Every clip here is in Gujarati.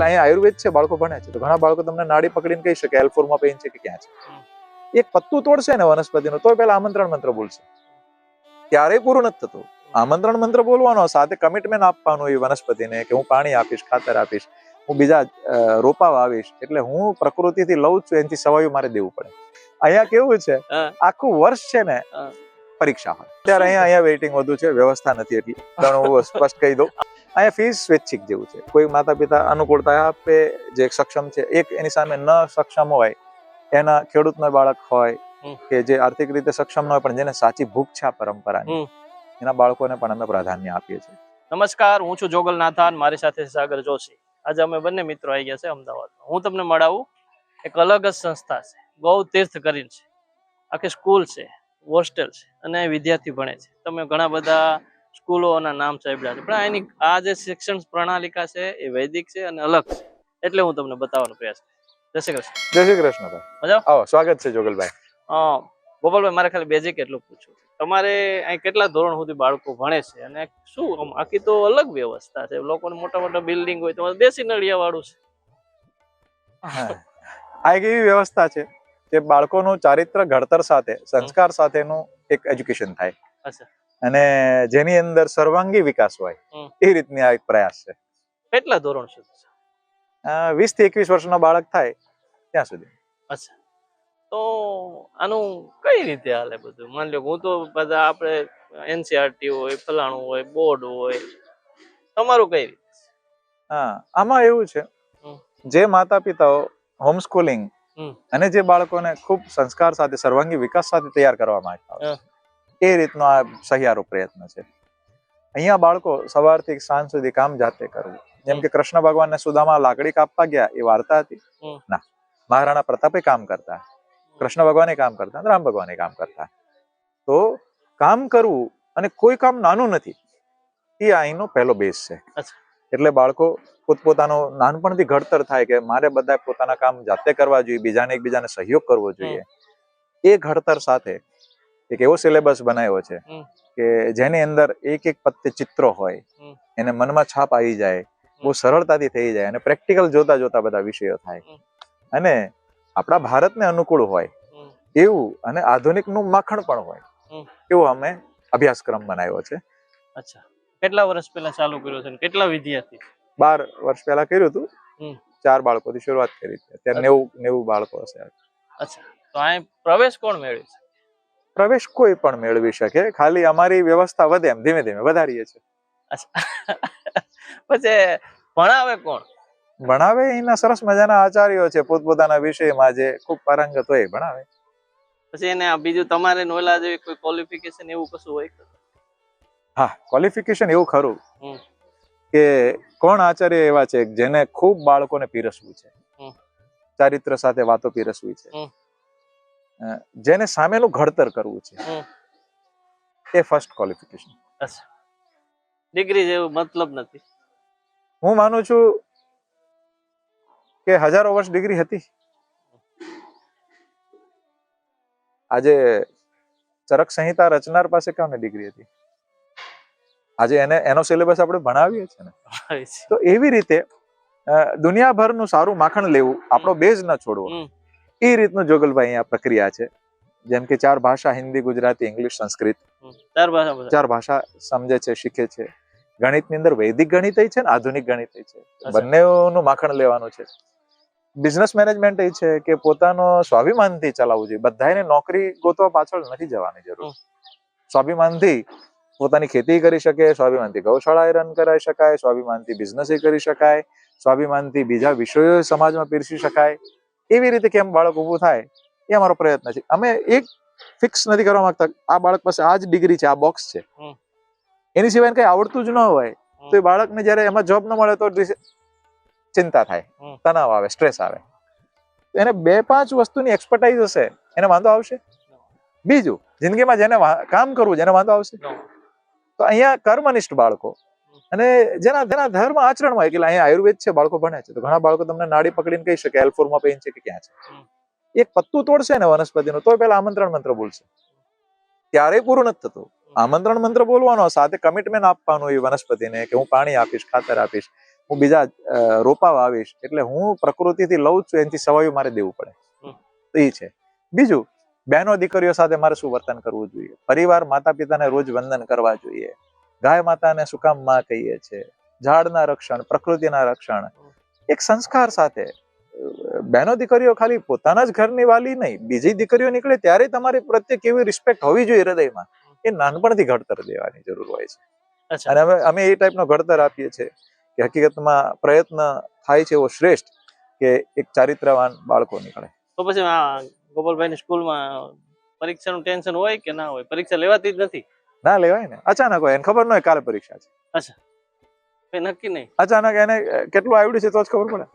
એટલે અહીંયા આયુર્વેદ છે, બાળકો ભણે છે, તો ઘણા બાળકો તમને નાડી પકડીને કહી શકે L4 માં પેઇન છે કે ક્યાં છે. એક પત્તું તોડશે ને વનસ્પતિનું તો પેલા આમંત્રણ મંત્ર બોલશે, ક્યારેય પૂરું નથી થતું. આમંત્રણ મંત્ર બોલવાનો, સાથે કમિટમેન્ટ આપવાનું એ વનસ્પતિને કે હું પાણી આપીશ, ખાતર આપીશ, હું બીજા રોપા વાવીશ, એટલે હું પ્રકૃતિથી લઉં છું, એનાથી સવાયું મારે દેવું પડે. અહીંયા કેવું છે, આખું વર્ષ છે ને પરીક્ષા હોય. ત્યારે અહીંયા વેઇટિંગ વધુ છે, વ્યવસ્થા નથી એટલી, હું સ્પષ્ટ કહી દઉં. અહીંયા ફીસ સ્વૈચ્છિક જેવું છે. કોઈ માતા પિતા અનુકૂળતા આપે, જે સક્ષમ છે, એક એની સામે ન સક્ષમ હોય, એના ખેડૂતનો બાળક હોય કે જે આર્થિક રીતે સક્ષમ ન હોય પણ જેને સાચી ભૂખ છે આ પરંપરાની, એના બાળકોને પણ અમે પ્રાધાન્ય આપીએ છીએ. નમસ્કાર, હું છું જોગલ નાથાન, મારી સાથે સાગર જોશી. આજે અમે બંને મિત્રો આવી ગયા છે અમદાવાદમાં. હું તમને મળાવું, એક અલગ જ સંસ્થા છે, ગૌ તીર્થ કરીને છે. આખી સ્કૂલ છે, હોસ્ટેલ છે અને વિદ્યાર્થી ભણે છે. તમે ઘણા બધા સ્કૂલોના નામ સાંભળ્યા છે, પણ એની આ જે શિક્ષણ પ્રણાલિકા છે એ વૈદિક છે અને અલગ છે, એટલે હું તમને બતાવવાનો પ્રયાસ કરું. જય શ્રી કૃષ્ણ. જય શ્રી કૃષ્ણ ભાઈ. મજા આવો, સ્વાગત છે જોગલભાઈ. ગોપાલભાઈ, મારે ખાલી બેઝિક એટલું પૂછવું, તમારે અહીં કેટલા ધોરણ સુધી બાળકો ભણે છે અને શું આખી તો અલગ વ્યવસ્થા છે? લોકોને મોટા મોટા બિલ્ડિંગ હોય, તમારે દેશી નળિયા વાળું છે. આ એક એવી વ્યવસ્થા છે કે બાળકોનું ચારિત્ર ઘડતર સાથે, સંસ્કાર સાથેનું એક એજ્યુકેશન થાય અને જેની અંદર સર્વાંગી વિકાસ હોય, એ રીતની આ એક પ્રયાસ છે. કેટલા ધોરણ સુધી? 20 થી 21 વર્ષનો બાળક થાય ત્યાં સુધી. અચ્છા, તો આનું કઈ રીતે હાલે બધું? માની લો હું તો બધા આપણે NCERT હોય, ફલાણું હોય, બોર્ડ હોય, તમારું કઈ રીતે? આમાં એવું છે, જે માતા પિતાઓ હોમ સ્કૂલિંગ અને જે બાળકોને ખૂબ સંસ્કાર સાથે, સર્વાંગી વિકાસ સાથે તૈયાર કરવા માંગતા હોય, એ રીતનો આ સહિયારો પ્રયત્ન છે. અહીંયા બાળકો સવારથી સાંજ સુધી કામ જાતે કરવું. જેમ કે કૃષ્ણ ભગવાનને સુદામા લાકડી કાપવા ગયા, એ વાર્તા હતી ના. મહારાણા પ્રતાપે કામ કરતા, કૃષ્ણ ભગવાને કામ કરતા, રામ ભગવાને કામ કરતા. તો કામ કરવું અને કોઈ કામ નાનું નથી, એ અહીંનો પહેલો બેઝ છે. એટલે બાળકો પોતપોતાનું નાનપણથી ઘડતર થાય કે મારે બધા પોતાના કામ જાતે કરવા જોઈએ, બીજાને એકબીજાને સહયોગ કરવો જોઈએ. એ ઘડતર સાથે એક એવો સિલેબસ બનાવ્યો છે કે જેની અંદર એક એક પત્તે ચિત્રો હોય, એને મનમાં છાપ આવી જાય, બહુ સરળતાથી થઈ જાય અને પ્રેક્ટિકલ જોતા જોતા બધા વિષયો થાય અને આપણા ભારતને અનુકૂળ હોય એવું અને આધુનિકનું માખણ પણ હોય એવો અમે અભ્યાસક્રમ બનાવ્યો છે. અચ્છા, કેટલા વર્ષ પહેલા ચાલુ કર્યો છે? કેટલા વિદ્યાર્થી? 12 વર્ષ પહેલા કર્યું હતું. 4 બાળકોથી શરૂઆત કરી હતી. અત્યારે 90 બાળકો હશે. અચ્છા, તો અહીં પ્રવેશ કોણ મેળવી શકે? પ્રવેશ કોઈ પણ મેળવી શકે, ખાલી અમારી વ્યવસ્થા વધે એમ ધીમે ધીમે વધારીએ છીએ. પછી ભણાવે કોણ? ભણાવે એના સરસ મજાના આચાર્યો છે, પોતપોતાના વિષયમાં જે ખૂબ પારંગત હોય એ ભણાવે. પછી એને બીજું તમારે નોલા જેવી કોઈ ક્વોલિફિકેશન એવું કશું હોય? હા, ક્વોલિફિકેશન એવું ખરું કે કોણ આચાર્ય એવા છે જેને ખૂબ બાળકોને પીરસવું છે, ચારિત્ર સાથે વાતો પીરસવી છે, જેને સામેનું ઘડતર કરવું છે, એ ફર્સ્ટ ક્વોલિફિકેશન. ડિગ્રી જેવું મતલબ નથી. હું માનું છું કે હજારો વર્ષ ડિગ્રી હતી. આજે ચરક સંહિતા રચનાર પાસે કોને ડિગ્રી હતી? આજે એનો સિલેબસ આપણે ભણાવીએ છીએ ને. તો એવી રીતે દુનિયાભરનું સારું માખણ લેવું, આપણો બેઝ ન છોડવો, એ રીતનું જોગલભાઈ આ પ્રક્રિયા છે. જેમ કે 4 ભાષા, હિન્દી, ગુજરાતી, ઇંગ્લિશ, સંસ્કૃત, 4 ભાષા સમજે છે, શીખે છે. ગણિતની અંદર વૈદિક ગણિત છે ને આધુનિક ગણિત છે, બંનેનું માખણ લેવાનું છે. બિઝનેસ મેનેજમેન્ટ એ છે કે પોતાનો સ્વાભિમાનથી ચલાવવું જોઈએ. બધાને નોકરી ગોતવા પાછળ નથી જવાની જરૂર. સ્વાભિમાનથી પોતાની ખેતી કરી શકે, સ્વાભિમાનથી ગૌશાળા રન કરાવી શકાય, સ્વાભિમાનથી બિઝનેસ કરી શકાય, સ્વાભિમાનથી બીજા વિષયો સમાજમાં પીરસી શકાય. એવી રીતે કેમ બાળક ઊભું થાય, એ અમારો પ્રયત્ન છે. અમે એક ફિક્સ નથી કરવા માંગતા આ બાળક પાસે આ જ ડિગ્રી છે, આ બોક્સ છે, એની સિવાય કઈ આવડતું જ ન હોય તો એ બાળકને જયારે એમાં જોબ ન મળે તો ચિંતા થાય, તણાવ આવે, સ્ટ્રેસ આવે. એને 2-5 વસ્તુની એક્સપર્ટાઇઝ હશે, એને વાંધો આવશે? બીજું, જિંદગીમાં જેને કામ કરવું, જેને વાંધો આવશે? તો અહીંયા કર્મનિષ્ઠ બાળકો અને જેના ધર્મ આચરણ હોય કે અહીંયા આયુર્વેદ છે, બાળકો ભણે છે, તો ઘણા બાળકો તમને નાડી પકડીને કહી શકે L4 માં પેઇન છે કે ક્યાં છે. એક પત્તું તોડશે ને વનસ્પતિનું તો પેલા આમંત્રણ મંત્ર બોલશે, ક્યારેય પૂરું નથી થતું. આમંત્રણ મંત્ર બોલવાનો, સાથે કમિટમેન્ટ આપવાનું એ વનસ્પતિને કે હું પાણી આપીશ, ખાતર આપીશ, હું બીજા રોપા વાવીશ એટલે હું પ્રકૃતિથી લઉં છું એનાથી સવાયું મારે દેવું પડે. તો એ છે. બીજું, બહેનો દીકરીઓ સાથે મારે શું વર્તન કરવું જોઈએ, પરિવાર માતા પિતાને રોજ વંદન કરવા જોઈએ, ગાય માતાને શું કામ માં કહીએ છીએ, ઝાડના રક્ષણ, પ્રકૃતિના રક્ષણ, એક સંસ્કાર સાથે. બહેનો દીકરીઓ ખાલી પોતાના જ ઘરની વાલી નહીં, બીજી દીકરીઓ નીકળે ત્યારે તમારી પ્રત્યે કેવી રિસ્પેક્ટ હોવી જોઈએ હૃદયમાં, એ નાનપણથી ઘડતર દેવાની જરૂર હોય છે. અને અમે એ ટાઈપનો ઘડતર આપીએ છીએ કે હકીકતમાં પ્રયત્ન થાય છે એવો શ્રેષ્ઠ કે એક ચારિત્રવાન બાળકો નીકળે. તો પછી ગોપાલભાઈ ની સ્કૂલમાં પરીક્ષાનું ટેન્શન હોય કે ના હોય? પરીક્ષા લેવાતી જ નથી? ના લેવાય ને, અચાનક હોય, એને ખબર ન હોય કાલે પરીક્ષા છે. અચ્છા, કઈ નક્કી નહીં, અચાનક એને કેટલું આવડ્યું છે તો જ ખબર પડે.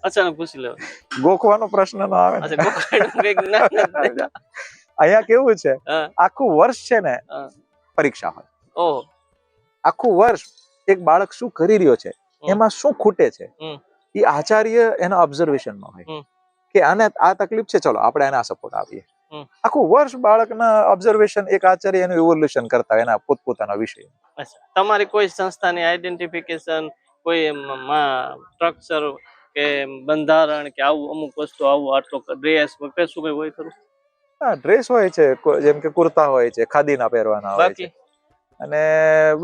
અચાનક પૂછી લેવા, ગોખવાનો પ્રશ્ન ન આવે. અહીંયા કેવું છે, આખું વર્ષ છે ને પરીક્ષા હોય. આખું વર્ષ એક બાળક શું કરી રહ્યો છે, એમાં શું ખૂટે છે, એ આચાર્ય એના ઓબ્ઝર્વેશનમાં હોય કે આને આ તકલીફ છે, ચલો આપણે એને આ સપોર્ટ આપીએ. આખું વર્ષ બાળકના ઓબ્ઝર્વેશન એક આચાર્ય એનું ઇવોલ્યુશન કરતા એના પોતપોતાના વિષય. તમારી કોઈ સંસ્થાની આઈડેન્ટિફિકેશન, કોઈ સ્ટ્રક્ચર કે બંધારણ કે આવું અમુક વસ્તુ, આવું આટલો ડ્રેસ વગેરે શું કઈ હોય ખરું? હા, ડ્રેસ હોય છે, જેમ કે કુર્તા હોય છે, ખાદીના પહેરવાના હોય છે, અને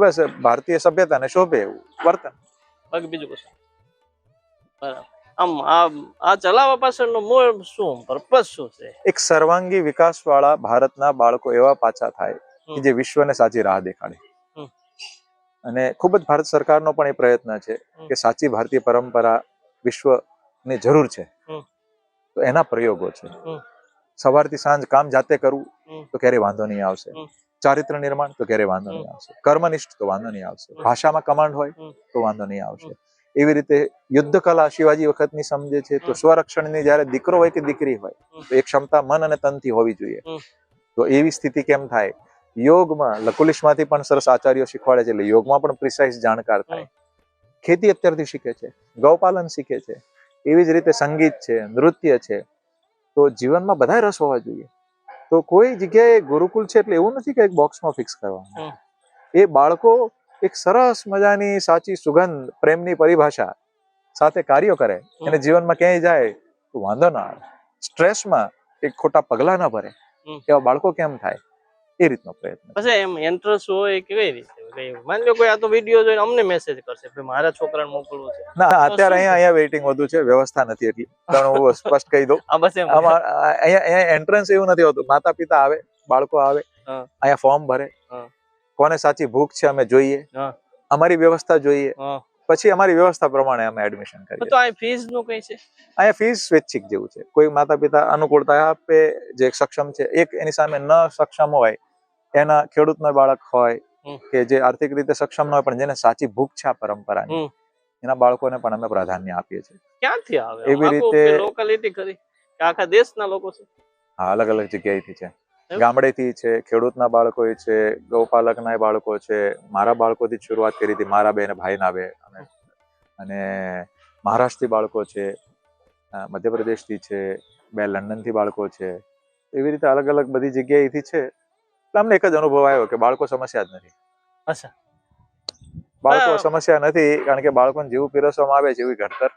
બસ ભારતીય સભ્યતાને શોભે એવું વર્તન. બાકી બીજું કશું? બરાબર. આ ચલાવવા પાછળનો મૂળ શું, પર્પસ શું છે? એક સર્વાંગી વિકાસ વાળા ભારતના બાળકો એવા પાછા થાય કે જે વિશ્વને સાચી રાહ દેખાડે. અને ખૂબ જ ભારત સરકારનો પણ એ પ્રયત્ન છે કે સાચી ભારતીય પરંપરા વિશ્વની જરૂર છે, તો એના પ્રયોગો છે. સવારથી સાંજ કામ જાતે કરવું તો ક્યારેય વાંધો નહીં આવશે, ચારિત્ર નિર્માણ તો ક્યારેય વાંધો નહીં આવશે, કર્મનિષ્ઠ તો વાંધો નહીં આવશે, ભાષામાં કમાન્ડ હોય તો વાંધો નહીં આવશે. એવી રીતે યુદ્ધ કલા શિવાજી વખતની સમજે છે, તો સ્વરક્ષણની જયારે દીકરો હોય કે દીકરી હોય તો એ ક્ષમતા મન અને તનથી હોવી જોઈએ. તો એવી સ્થિતિ કેમ થાય? યોગમાં લકુલિશમાંથી પણ સરસ આચાર્યો શીખવાડે છે, એટલે યોગમાં પણ પ્રિસાઇઝ જાણકાર થાય. ખેતી અત્યારથી શીખે છે, ગૌપાલન શીખે છે, એવી જ રીતે સંગીત છે, નૃત્ય છે. તો જીવનમાં બધા રસ હોવા જોઈએ. તો કોઈ જગ્યાએ ગુરુકુલ છે એટલે એવું નથી કે એક બોક્સમાં ફિક્સ કરવાનું. એ બાળકો એક સરસ મજાની સાચી સુગંધ પ્રેમની પરિભાષા સાથે કાર્યો કરે અને જીવનમાં ક્યાંય જાય તો વાંધો ના આવે, સ્ટ્રેસમાં એક ખોટા પગલા ના ભરે, એવા બાળકો કેમ થાય એ રીતનો પ્રયત્ન. પછી એમ ઇન્ટરેસ્ટ હોય કેવી રીતે? માની લો કોઈ આ તો વિડીયો જોઈને અમને મેસેજ કરશે કે મારા છોકરાને મોકલવું છે. ના, અત્યારે અહીંયા વેઇટિંગ વધુ છે, વ્યવસ્થા નથી એટલી. હું સ્પષ્ટ કહી દઉં, અહીંયા એન્ટ્રન્સ એવું નથી હોતું. માતા પિતા આવે, બાળકો આવે, અહીંયા ફોર્મ ભરે, કોને સાચી ભૂખ છે અમે જોઈએ, અમારી વ્યવસ્થા જોઈએ, પછી અમારી વ્યવસ્થા પ્રમાણે અમે એડમિશન કરીએ. તો આ ફીસ નું કઈ છે? અહીંયા ફીસ સ્વૈચ્છિક જેવું છે. કોઈ માતા પિતા અનુકૂળતા આપે, જે સક્ષમ છે, એક એની સામે ન સક્ષમ હોય, એના ખેડૂતનો બાળક હોય કે જે આર્થિક રીતે સક્ષમ ન હોય પણ જેને સાચી ભૂખ છે આ પરંપરાની, એના બાળકોને પણ અમે પ્રાધાન્ય આપીએ છીએ. ક્યાંથી આવે? એવી રીતે લોકાલિટી ખરી કે આખા દેશના લોકો છે? હા, અલગ અલગ જગ્યાએથી છે. ગામડેથી છે, ખેડૂતના બાળકો છે, ગૌપાલકના બાળકો છે. મારા બાળકોથી શરૂઆત કરી હતી, મારા બે ને ભાઈના બે. અને મહારાષ્ટ્રથી બાળકો છે, મધ્યપ્રદેશથી છે, બે લંડનથી બાળકો છે. એવી રીતે અલગ અલગ બધી જગ્યાએથી છે. અમને એક જ અનુભવ આવ્યો કે બાળકો સમસ્યા જ નથી. અચ્છા, બાળકો સમસ્યા નથી, કારણ કે બાળકોને જેવું પીરસવામાં આવે છે એવી ઘડતર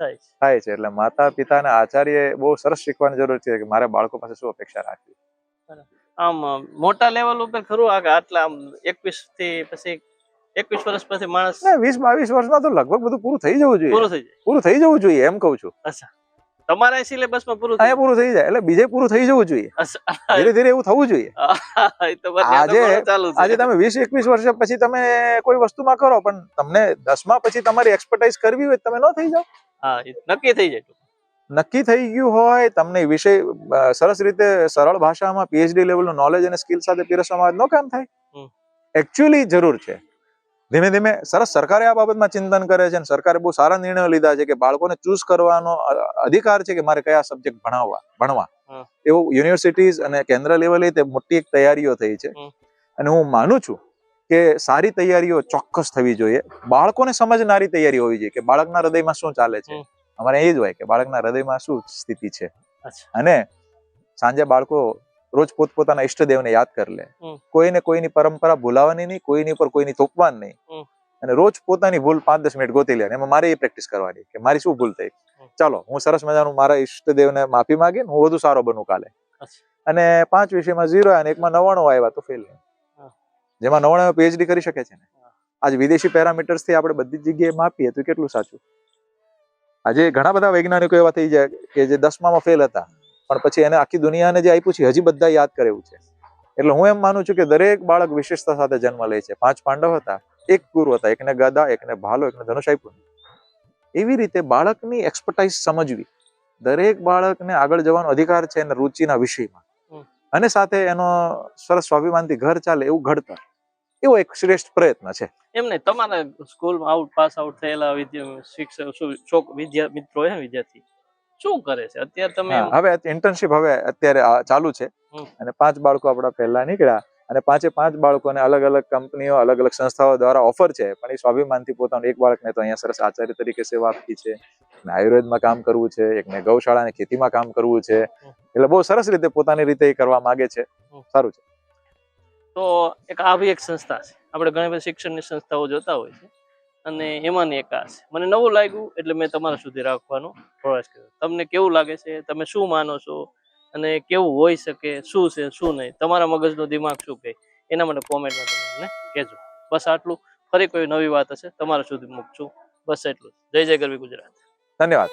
થાય છે. એટલે માતા પિતાના આચાર્ય બહુ સરસ શીખવાની જરૂર છે કે મારે બાળકો પાસે શું અપેક્ષા રાખવી. આમ મોટા લેવલ ઉપર ખરું આટલા 21 થી પછી 21 વર્ષ પછી માણસ 20-22 વર્ષમાં તો લગભગ બધું પૂરું થઈ જવું જોઈએ. પૂરું થઈ જવું જોઈએ એમ કહું છું. અચ્છા, તમારા સિલેબસમાં પૂરું થઈ જાય એટલે બીજે પૂરું થઈ જવું જોઈએ. ધીરે ધીરે એવું થવું જોઈએ. આજે તમે 20-21 વર્ષ પછી તમે કોઈ વસ્તુમાં કરો, પણ તમને 10મા પછી તમારી એક્સપર્ટાઇઝ કરવી હોય તમે ન થઈ જાઓ. નક્કી થઈ જાય, નક્કી થઈ ગયું હોય, તમને વિષય સરસ રીતે સરળ ભાષામાં PhD લેવલનું નોલેજ અને સ્કિલ સાથે પીરસવામાં આવે, નો કામ થાય. એકચ્યુઅલી જરૂર છે. ધીમે ધીમે સરસ સરકારે આ બાબતમાં ચિંતન કરે છે અને સરકારે બહુ સારા નિર્ણયો લીધા છે કે બાળકોને ચૂઝ કરવાનો અધિકાર છે કે મારે કયા સબ્જેક્ટ ભણવા. એવું યુનિવર્સિટીઝ અને કેન્દ્ર લેવલે તે મોટી એક તૈયારીઓ થઈ છે. અને હું માનું છું કે સારી તૈયારીઓ ચોક્કસ થવી જોઈએ. બાળકોને સમજનારી તૈયારી હોવી જોઈએ કે બાળકના હૃદયમાં શું ચાલે છે. અમારે એ જ હોય કે બાળકના હૃદયમાં શું સ્થિતિ છે. અને સાંજે બાળકો રોજ પોતપોતાના ઈષ્ટદેવને યાદ કરી લે. કોઈને કોઈની પરંપરા ભૂલાવાની નહીં, કોઈની પર કોઈની થોપવાની નહીં. અને રોજ પોતાની ભૂલ 5-10 મિનિટ ગોતી લે, એમાં મારે એ પ્રેક્ટિસ કરવાની કે મારી શું ભૂલ થઈ, ચાલો હું સરસ મજાનું મારા ઈષ્ટદેવને માફી માંગીને હું વધુ સારો બનું કાલે. અને 5 વિષયમાં 0 અને એકમાં 99 આવ્યા તો ફેલ, જેમાં 99 PhD કરી શકે છે ને. આજે વિદેશી પેરામીટર્સ થી આપણે બધી જ જગ્યાએ માપીએ તો કેટલું સાચું. આજે ઘણા બધા વૈજ્ઞાનિકો એવા થઈ જાય કે જે 10માં ફેલ હતા, પણ પછી એને આખી દુનિયાને જે આપ્યું છે હજી બધા યાદ કરે એવું છે. એટલે હું એમ માનું છું કે દરેક બાળક વિશેષતા સાથે જન્મ લે છે. 5 પાંડવ હતા, 1 ગુરુ હતા, એકને ગદા, એકને ભાલો, એકને ધનુષ આપ્યું. એવી રીતે બાળકની એક્સપર્ટાઇઝ સમજવી, દરેક બાળકને આગળ જવાનો અધિકાર છે એના રુચિના વિષયમાં, અને સાથે એનો સરસ સ્વાભિમાનથી ઘર ચાલે એવું ઘડતર, એવો એક શ્રેષ્ઠ પ્રયત્ન છે. એમ નહીં, તમારા સ્કૂલમાં પાસ આઉટ થયેલા શિક્ષક મિત્રો હે વિદ્યાર્થી શું કરે છે અત્યારે? તમે હવે ઇન્ટર્નશિપ હવે અત્યારે ચાલુ છે, અને 5 બાળકો આપણા પહેલા નીકળ્યા, અને 5 બાળકોને અલગ અલગ કંપનીઓ, અલગ અલગ સંસ્થાઓ દ્વારા ઓફર છે, પણ એ સ્વાભિમાનથી પોતાનું એક બાળકને તો અહીંયા સરસ આચાર્ય તરીકે સેવા આપી છે, આયુર્વેદમાં કામ કરવું છે, એકને ગૌશાળા અને ખેતીમાં કામ કરવું છે. એટલે બહુ સરસ રીતે પોતાની રીતે કરવા માંગે છે. સારું છે. તો એક આવી એક સંસ્થા છે, આપણે ઘણી બધી શિક્ષણની સંસ્થાઓ જોતા હોય છે, અને એમાંની એક આ છે. મને નવું લાગ્યું એટલે મેં તમારા સુધી રાખવાનો પ્રયાસ કર્યો. તમને કેવું લાગે છે? તમે શું માનો છો? અને કેવું હોઈ શકે, શું છે શું નહીં, તમારા મગજનો દિમાગ શું કહે, એના માટે કોમેન્ટમાં તમે મને કહેજો. બસ આટલું. ફરી કોઈ નવી વાત હશે તમારા સુધી મૂકશું. બસ એટલું. જય જય ગરવી ગુજરાત. ધન્યવાદ.